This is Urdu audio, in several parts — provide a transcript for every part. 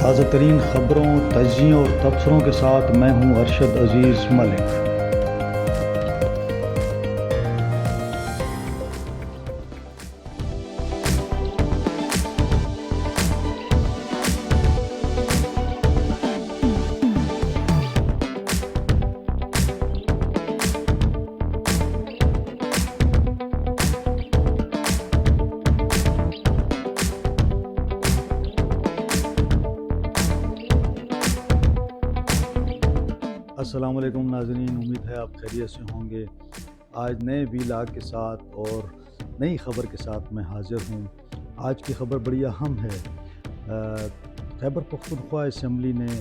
تازہ ترین خبروں، تجزیوں اور تبصروں کے ساتھ میں ہوں ارشد عزیز ملک۔ السلام علیکم ناظرین، امید ہے آپ خیریت سے ہوں گے۔ آج نئے ویلاگ کے ساتھ اور نئی خبر کے ساتھ میں حاضر ہوں۔ آج کی خبر بڑی اہم ہے۔ خیبر پختونخوا اسمبلی نے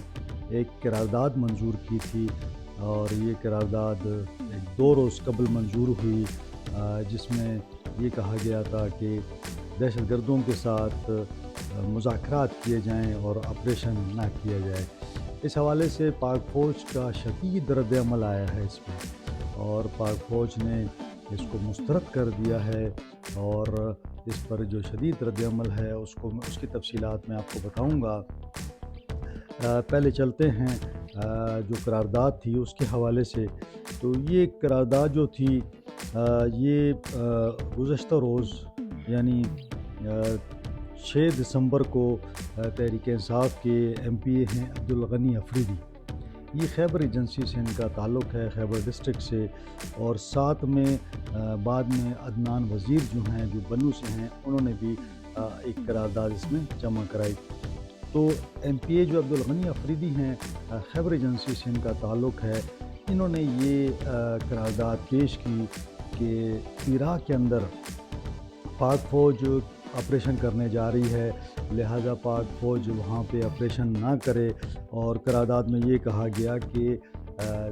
ایک قرارداد منظور کی تھی اور یہ قرارداد 2 روز قبل منظور ہوئی، جس میں یہ کہا گیا تھا کہ دہشت گردوں کے ساتھ مذاکرات کیے جائیں اور آپریشن نہ کیا جائے۔ اس حوالے سے پاک فوج کا شدید رد عمل آیا ہے اس پہ، اور پاک فوج نے اس کو مسترد کر دیا ہے، اور اس پر جو شدید رد عمل ہے اس کی تفصیلات میں آپ کو بتاؤں گا۔ پہلے چلتے ہیں جو قرارداد تھی اس کے حوالے سے۔ تو یہ قرارداد جو تھی یہ گزشتہ روز یعنی 6 دسمبر کو تحریک انصاف کے ایم پی اے ہیں عبدالغنی افریدی، یہ خیبر ایجنسی سے ان کا تعلق ہے، خیبر ڈسٹرکٹ سے، اور ساتھ میں بعد میں عدنان وزیر جو ہیں جو بنو سے ہیں، انہوں نے بھی ایک قرارداد اس میں جمع کرائی۔ تو ایم پی اے جو عبدالغنی افریدی ہیں، خیبر ایجنسی سے ان کا تعلق ہے، انہوں نے یہ قرارداد پیش کی کہ عراق کے اندر پاک فوج آپریشن کرنے جا رہی ہے، لہذا پاک فوج وہاں پہ آپریشن نہ کرے، اور قرارداد میں یہ کہا گیا کہ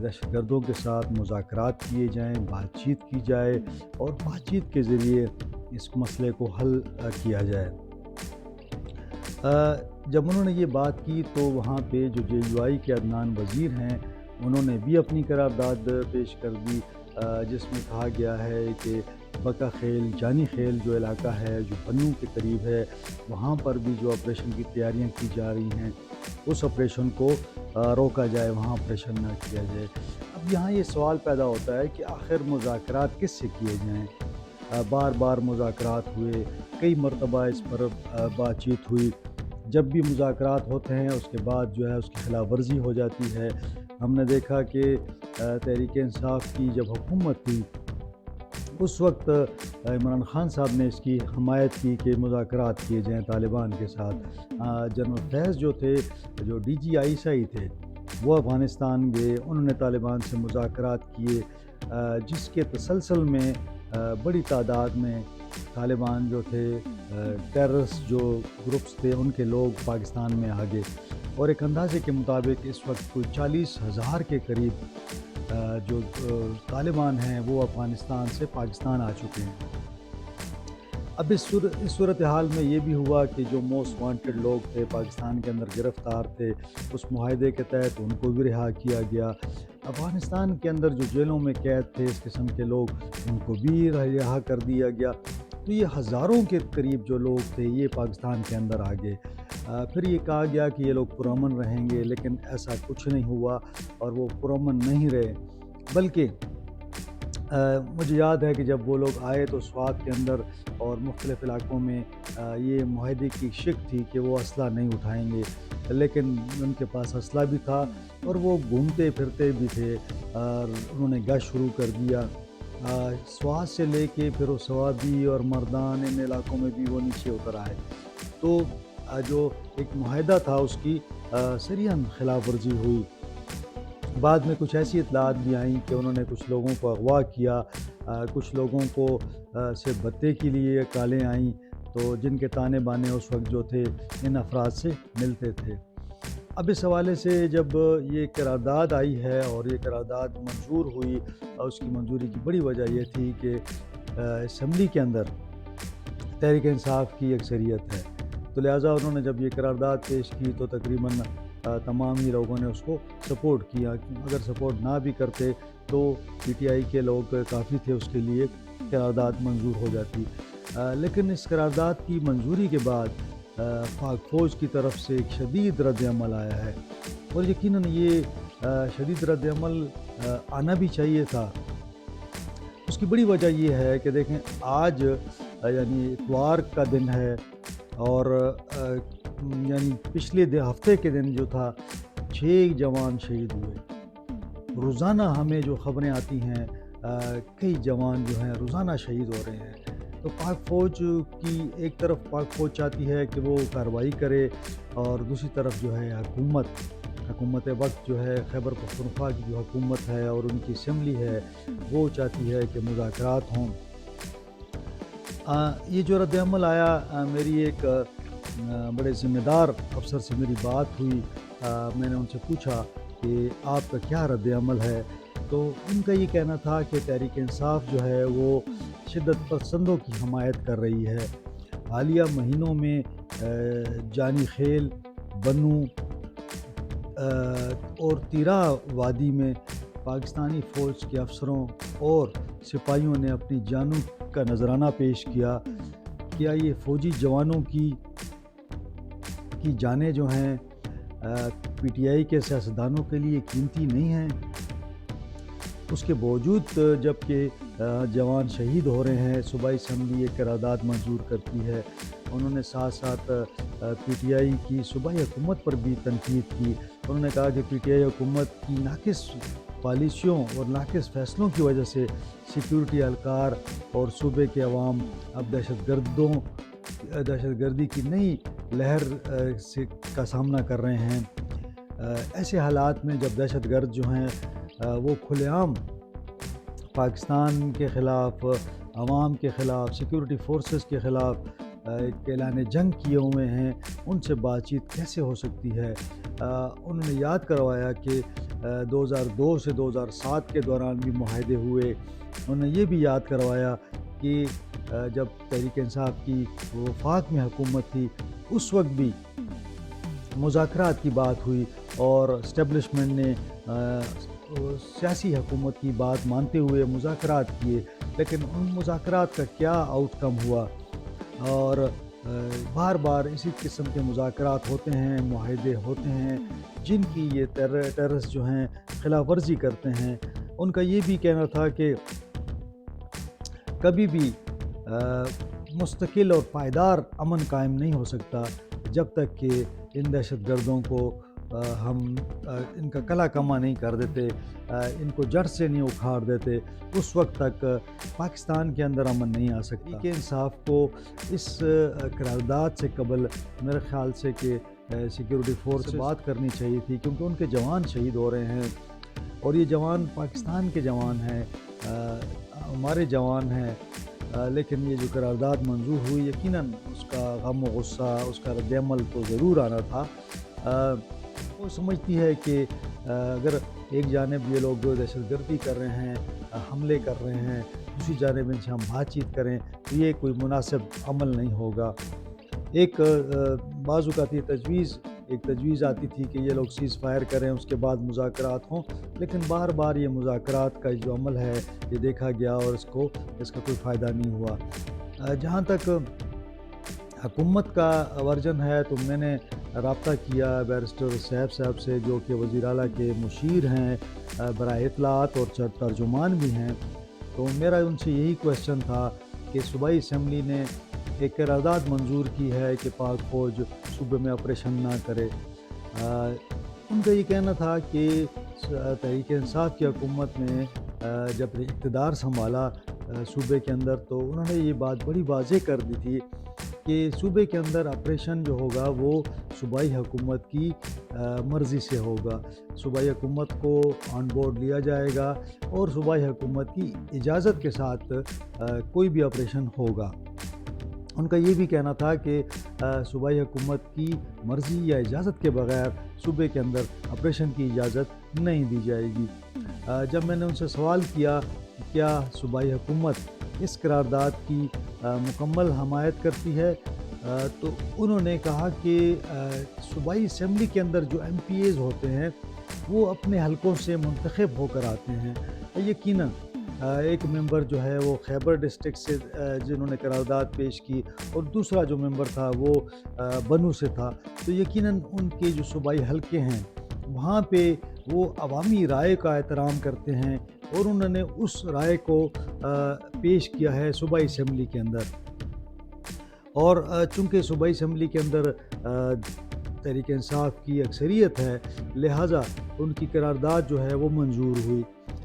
دہشت گردوں کے ساتھ مذاکرات کیے جائیں، بات چیت کی جائے اور بات چیت کے ذریعے اس مسئلے کو حل کیا جائے۔ جب انہوں نے یہ بات کی تو وہاں پہ جو جے یو آئی کے عدنان وزیر ہیں، انہوں نے بھی اپنی قرارداد پیش کر دی، جس میں کہا گیا ہے کہ بکا خیل جانی خیل جو علاقہ ہے جو بنو کے قریب ہے، وہاں پر بھی جو آپریشن کی تیاریاں کی جا رہی ہیں اس آپریشن کو روکا جائے، وہاں آپریشن نہ کیا جائے۔ اب یہاں یہ سوال پیدا ہوتا ہے کہ آخر مذاکرات کس سے کیے جائیں؟ بار بار مذاکرات ہوئے، کئی مرتبہ اس پر بات چیت ہوئی، جب بھی مذاکرات ہوتے ہیں اس کے بعد جو ہے اس کی خلاف ورزی ہو جاتی ہے۔ ہم نے دیکھا کہ تحریک انصاف کی جب حکومت تھی اس وقت عمران خان صاحب نے اس کی حمایت کی کہ مذاکرات کیے جائیں طالبان کے ساتھ۔ جنرل فیض جو تھے، جو D G I S I تھے، وہ افغانستان گئے، انہوں نے طالبان سے مذاکرات کیے، جس کے تسلسل میں بڑی تعداد میں طالبان جو تھے، ٹیررسٹ جو گروپس تھے، ان کے لوگ پاکستان میں آ گئے، اور ایک اندازے کے مطابق اس وقت کوئی 40,000 کے قریب جو طالبان ہیں وہ افغانستان سے پاکستان آ چکے ہیں۔ اب اس صورتحال میں یہ بھی ہوا کہ جو موسٹ وانٹڈ لوگ تھے پاکستان کے اندر گرفتار تھے، اس معاہدے کے تحت ان کو بھی رہا کیا گیا۔ افغانستان کے اندر جو جیلوں میں قید تھے اس قسم کے لوگ، ان کو بھی رہا کر دیا گیا۔ تو یہ ہزاروں کے قریب جو لوگ تھے یہ پاکستان کے اندر آ گئے۔ پھر یہ کہا گیا کہ یہ لوگ پرامن رہیں گے، لیکن ایسا کچھ نہیں ہوا، اور وہ پرامن نہیں رہے، بلکہ مجھے یاد ہے کہ جب وہ لوگ آئے تو سوات کے اندر اور مختلف علاقوں میں یہ معاہدے کی شک تھی کہ وہ اسلحہ نہیں اٹھائیں گے، لیکن ان کے پاس اسلحہ بھی تھا اور وہ گھومتے پھرتے بھی تھے، اور انہوں نے گشت شروع کر دیا۔ سوات سے لے کے پھر وہ سوابی اور مردان ان علاقوں میں بھی وہ نیچے اتر آئے۔ تو جو ایک معاہدہ تھا اس کی سریحاً خلاف ورزی ہوئی۔ بعد میں کچھ ایسی اطلاعات بھی آئیں کہ انہوں نے کچھ لوگوں کو اغوا کیا، کچھ لوگوں کو سے بھتے کے لیے کالیں آئیں، تو جن کے تانے بانے اس وقت جو تھے ان افراد سے ملتے تھے۔ اب اس حوالے سے جب یہ قرارداد آئی ہے اور یہ قرارداد منظور ہوئی، اس کی منظوری کی بڑی وجہ یہ تھی کہ اسمبلی کے اندر تحریک انصاف کی اکثریت ہے، تو لہٰذا انہوں نے جب یہ قرارداد پیش کی تو تقریباً تمام ہی لوگوں نے اس کو سپورٹ کیا۔ اگر سپورٹ نہ بھی کرتے تو پی ٹی آئی کے لوگ کافی تھے اس کے لیے قرارداد منظور ہو جاتی۔ لیکن اس قرارداد کی منظوری کے بعد پاک فوج کی طرف سے ایک شدید رد عمل آیا ہے، اور یقیناً یہ شدید رد عمل آنا بھی چاہیے تھا۔ اس کی بڑی وجہ یہ ہے کہ دیکھیں آج یعنی اتوار کا دن ہے، اور یعنی پچھلے ہفتے کے دن جو تھا 6 جوان شہید ہوئے۔ روزانہ ہمیں جو خبریں آتی ہیں کئی جوان جو ہیں روزانہ شہید ہو رہے ہیں۔ تو پاک فوج کی ایک طرف پاک فوج چاہتی ہے کہ وہ کارروائی کرے، اور دوسری طرف جو ہے حکومت وقت جو ہے خیبر پختونخوا کی جو حکومت ہے اور ان کی اسمبلی ہے وہ چاہتی ہے کہ مذاکرات ہوں۔ یہ جو رد عمل آیا، میری ایک بڑے ذمہ دار افسر سے میری بات ہوئی، میں نے ان سے پوچھا کہ آپ کا کیا رد عمل ہے، تو ان کا یہ کہنا تھا کہ تحریک انصاف جو ہے وہ شدت پسندوں کی حمایت کر رہی ہے۔ حالیہ مہینوں میں جانی خیل، بنو اور تیرا وادی میں پاکستانی فوج کے افسروں اور سپاہیوں نے اپنی جانوں کا نذرانہ پیش کیا۔ کیا یہ فوجی جوانوں کی جانیں جو ہیں پی ٹی آئی کے سیاستدانوں کے لیے قیمتی نہیں ہیں؟ اس کے باوجود جب کہ جوان شہید ہو رہے ہیں، صوبائی اسمبلی ایک قرارداد منظور کرتی ہے۔ انہوں نے ساتھ ساتھ پی ٹی آئی کی صوبائی حکومت پر بھی تنقید کی۔ انہوں نے کہا کہ پی ٹی آئی حکومت کی ناقص پالیسیوں اور ناقص فیصلوں کی وجہ سے سیکیورٹی اہلکار اور صوبے کے عوام اب دہشت گردی کی نئی لہر کا سامنا کر رہے ہیں۔ ایسے حالات میں جب دہشت گرد جو ہیں وہ کھلے عام پاکستان کے خلاف، عوام کے خلاف، سیکیورٹی فورسز کے خلاف ایک اعلان جنگ کیے ہوئے ہیں، ان سے بات چیت کیسے ہو سکتی ہے؟ انہوں نے یاد کروایا کہ 2002 سے 2007 کے دوران بھی معاہدے ہوئے۔ انہوں نے یہ بھی یاد کروایا کہ جب تحریک انصاف کی وفاق میں حکومت تھی اس وقت بھی مذاکرات کی بات ہوئی، اور اسٹیبلشمنٹ نے سیاسی حکومت کی بات مانتے ہوئے مذاکرات کیے، لیکن ان مذاکرات کا کیا آؤٹ کم ہوا؟ اور بار بار اسی قسم کے مذاکرات ہوتے ہیں، معاہدے ہوتے ہیں جن کی یہ ٹیررسٹ جو ہیں خلاف ورزی کرتے ہیں۔ ان کا یہ بھی کہنا تھا کہ کبھی بھی مستقل اور پائیدار امن قائم نہیں ہو سکتا جب تک کہ ان دہشت گردوں کو ہم ان کا کلا کما نہیں کر دیتے، ان کو جڑ سے نہیں اکھاڑ دیتے، اس وقت تک پاکستان کے اندر امن نہیں آ سکتا۔ تحریک انصاف کو اس قرارداد سے قبل میرے خیال سے کہ سیکیورٹی فورس سے بات کرنی چاہیے تھی، کیونکہ ان کے جوان شہید ہو رہے ہیں، اور یہ جوان پاکستان کے جوان ہیں، ہمارے جوان ہیں، لیکن یہ جو قرارداد منظور ہوئی یقیناً اس کا غم و غصہ، اس کا رد عمل تو ضرور آنا تھا۔ وہ سمجھتی ہے کہ اگر ایک جانب یہ لوگ دہشت گردی کر رہے ہیں، حملے کر رہے ہیں، دوسری جانب ان سے ہم بات چیت کریں تو یہ کوئی مناسب عمل نہیں ہوگا۔ ایک بعض اوقات ایک تجویز آتی تھی کہ یہ لوگ سیز فائر کریں، اس کے بعد مذاکرات ہوں، لیکن بار بار یہ مذاکرات کا جو عمل ہے یہ دیکھا گیا اور اس کا کوئی فائدہ نہیں ہوا۔ جہاں تک حکومت کا ورژن ہے تو میں نے رابطہ کیا بیرسٹر صاحب سے، جو کہ وزیر اعلیٰ کے مشیر ہیں برائے اطلاعات اور ترجمان بھی ہیں، تو میرا ان سے یہی کویسچن تھا کہ صوبائی اسمبلی نے ایک قرارداد منظور کی ہے کہ پاک فوج صوبے میں آپریشن نہ کرے۔ ان کا یہ کہنا تھا کہ تحریک انصاف کی حکومت نے جب اقتدار سنبھالا صوبے کے اندر تو انہوں نے یہ بات بڑی واضح کر دی تھی کہ صوبے کے اندر آپریشن جو ہوگا وہ صوبائی حکومت کی مرضی سے ہوگا، صوبائی حکومت کو آن بورڈ لیا جائے گا اور صوبائی حکومت کی اجازت کے ساتھ کوئی بھی آپریشن ہوگا۔ ان کا یہ بھی کہنا تھا کہ صوبائی حکومت کی مرضی یا اجازت کے بغیر صوبے کے اندر آپریشن کی اجازت نہیں دی جائے گی۔ جب میں نے ان سے سوال کیا کہ کیا صوبائی حکومت اس قرارداد کی مکمل حمایت کرتی ہے، تو انہوں نے کہا کہ صوبائی اسمبلی کے اندر جو ایم پی ایز ہوتے ہیں وہ اپنے حلقوں سے منتخب ہو کر آتے ہیں، یقیناً ایک ممبر جو ہے وہ خیبر ڈسٹرکٹ سے جنہوں نے قرارداد پیش کی، اور دوسرا جو ممبر تھا وہ بنو سے تھا۔ تو یقیناً ان کے جو صوبائی حلقے ہیں وہاں پہ وہ عوامی رائے کا احترام کرتے ہیں، اور انہوں نے اس رائے کو پیش کیا ہے صوبائی اسمبلی کے اندر، اور چونکہ صوبائی اسمبلی کے اندر تحریک انصاف کی اکثریت ہے، لہٰذا ان کی قرارداد جو ہے وہ منظور ہوئی۔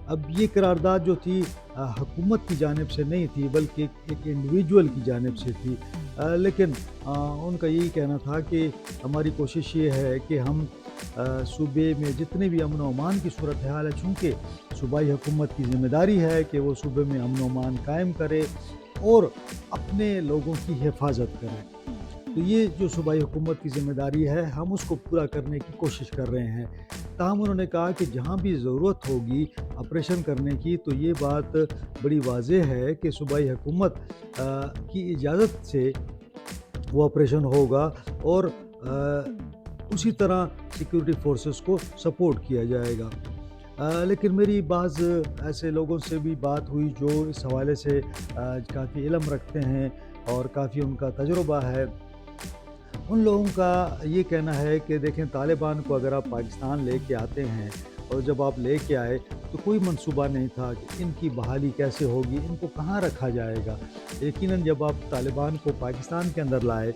اب یہ قرارداد جو تھی حکومت کی جانب سے نہیں تھی، بلکہ ایک انڈیویجول کی جانب سے تھی، لیکن ان کا یہی کہنا تھا کہ ہماری کوشش یہ ہے کہ ہم صوبے میں جتنے بھی امن و امان کی صورتحال ہے، چونکہ صوبائی حکومت کی ذمہ داری ہے کہ وہ صوبے میں امن و امان قائم کرے اور اپنے لوگوں کی حفاظت کرے، تو یہ جو صوبائی حکومت کی ذمہ داری ہے ہم اس کو پورا کرنے کی کوشش کر رہے ہیں۔ تاہم انہوں نے کہا کہ جہاں بھی ضرورت ہوگی آپریشن کرنے کی، تو یہ بات بڑی واضح ہے کہ صوبائی حکومت کی اجازت سے وہ آپریشن ہوگا، اور اسی طرح سیکیورٹی فورسز کو سپورٹ کیا جائے گا۔ لیکن میری بعض ایسے لوگوں سے بھی بات ہوئی جو اس حوالے سے کافی علم رکھتے ہیں اور کافی ان کا تجربہ ہے۔ ان لوگوں کا یہ کہنا ہے کہ دیکھیں، طالبان کو اگر آپ پاکستان لے کے آتے ہیں، اور جب آپ لے کے آئے تو کوئی منصوبہ نہیں تھا کہ ان کی بحالی کیسے ہوگی، ان کو کہاں رکھا جائے گا۔ یقیناً جب آپ طالبان کو پاکستان کے اندر لائے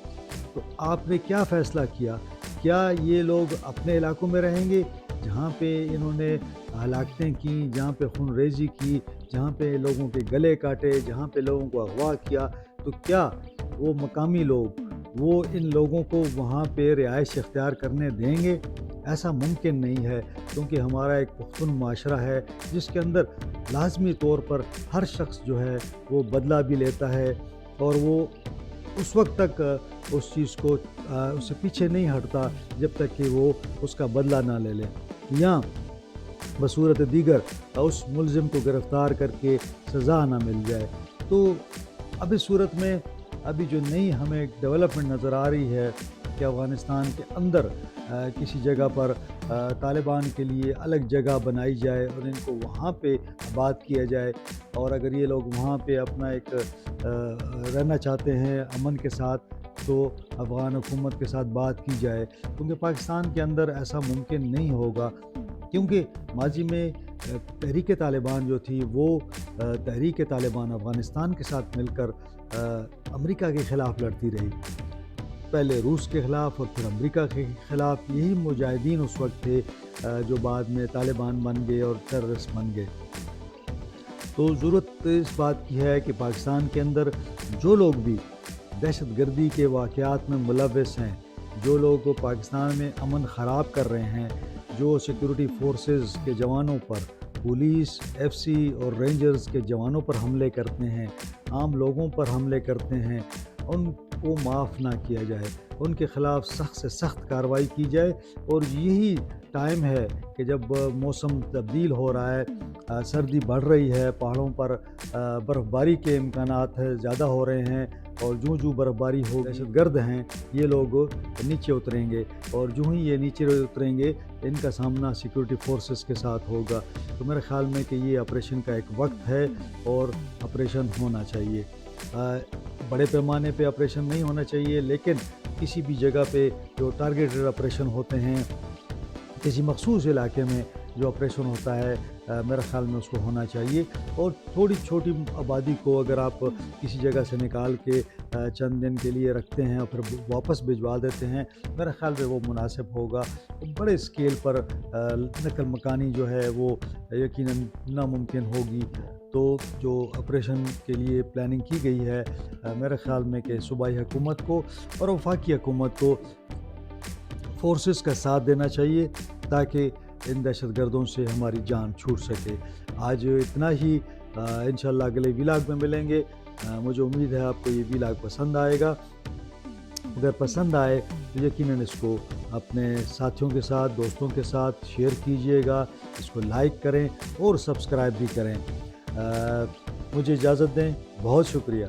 تو آپ نے کیا فیصلہ کیا؟ کیا یہ لوگ اپنے علاقوں میں رہیں گے جہاں پہ انہوں نے ہلاکتیں کی، جہاں پہ خون ریزی کی، جہاں پہ لوگوں کے گلے کاٹے، جہاں پہ لوگوں کو اغوا کیا، تو کیا وہ مقامی لوگ وہ ان لوگوں کو وہاں پہ رہائش اختیار کرنے دیں گے؟ ایسا ممکن نہیں ہے، کیونکہ ہمارا ایک پختون معاشرہ ہے جس کے اندر لازمی طور پر ہر شخص جو ہے وہ بدلہ بھی لیتا ہے، اور وہ اس وقت تک اس چیز کو اس سے پیچھے نہیں ہٹتا جب تک کہ وہ اس کا بدلہ نہ لے لے، یا بصورت دیگر اس ملزم کو گرفتار کر کے سزا نہ مل جائے۔ تو اب اس صورت میں ابھی جو نئی ہمیں ڈیولپمنٹ نظر آ رہی ہے کہ افغانستان کے اندر کسی جگہ پر طالبان کے لیے الگ جگہ بنائی جائے اور ان کو وہاں پہ آباد کیا جائے، اور اگر یہ لوگ وہاں پہ اپنا ایک رہنا چاہتے ہیں امن کے ساتھ، تو افغان حکومت کے ساتھ بات کی جائے، کیونکہ پاکستان کے اندر ایسا ممکن نہیں ہوگا، کیونکہ ماضی میں تحریک طالبان جو تھی وہ تحریک طالبان افغانستان کے ساتھ مل کر امریکہ کے خلاف لڑتی رہی، پہلے روس کے خلاف اور پھر امریکہ کے خلاف۔ یہی مجاہدین اس وقت تھے جو بعد میں طالبان بن گئے اور ٹیررسٹ بن گئے۔ تو ضرورت اس بات کی ہے کہ پاکستان کے اندر جو لوگ بھی دہشت گردی کے واقعات میں ملوث ہیں، جو لوگ پاکستان میں امن خراب کر رہے ہیں، جو سیکیورٹی فورسز کے جوانوں پر، پولیس، ایف سی اور رینجرز کے جوانوں پر حملے کرتے ہیں، عام لوگوں پر حملے کرتے ہیں، ان کو معاف نہ کیا جائے، ان کے خلاف سخت سے سخت کارروائی کی جائے۔ اور یہی ٹائم ہے کہ جب موسم تبدیل ہو رہا ہے، سردی بڑھ رہی ہے، پہاڑوں پر برف باری کے امکانات زیادہ ہو رہے ہیں، اور جو برف باری ہو، دہشت گرد ہیں یہ لوگ نیچے اتریں گے، اور جو ہی یہ نیچے اتریں گے ان کا سامنا سیکورٹی فورسز کے ساتھ ہوگا۔ تو میرے خیال میں کہ یہ آپریشن کا ایک وقت ہے اور آپریشن ہونا چاہیے۔ بڑے پیمانے پہ آپریشن نہیں ہونا چاہیے، لیکن کسی بھی جگہ پہ جو ٹارگیٹڈ آپریشن ہوتے ہیں، کسی مخصوص علاقے میں جو آپریشن ہوتا ہے، میرے خیال میں اس کو ہونا چاہیے۔ اور تھوڑی چھوٹی آبادی کو اگر آپ کسی جگہ سے نکال کے چند دن کے لیے رکھتے ہیں اور پھر واپس بھجوا دیتے ہیں، میرے خیال میں وہ مناسب ہوگا۔ بڑے اسکیل پر نقل مکانی جو ہے وہ یقیناً ناممکن ہوگی۔ تو جو آپریشن کے لیے پلاننگ کی گئی ہے، میرے خیال میں کہ صوبائی حکومت کو اور وفاقی حکومت کو فورسز کا ساتھ دینا چاہیے تاکہ ان دہشت گردوں سے ہماری جان چھوٹ سکے۔ آج اتنا ہی، انشاءاللہ اگلے ویلاگ میں ملیں گے۔ مجھے امید ہے آپ کو یہ ویلاگ پسند آئے گا۔ اگر پسند آئے تو یقیناً اس کو اپنے ساتھیوں کے ساتھ، دوستوں کے ساتھ شیئر کیجئے گا، اس کو لائک کریں اور سبسکرائب بھی کریں۔ مجھے اجازت دیں، بہت شکریہ۔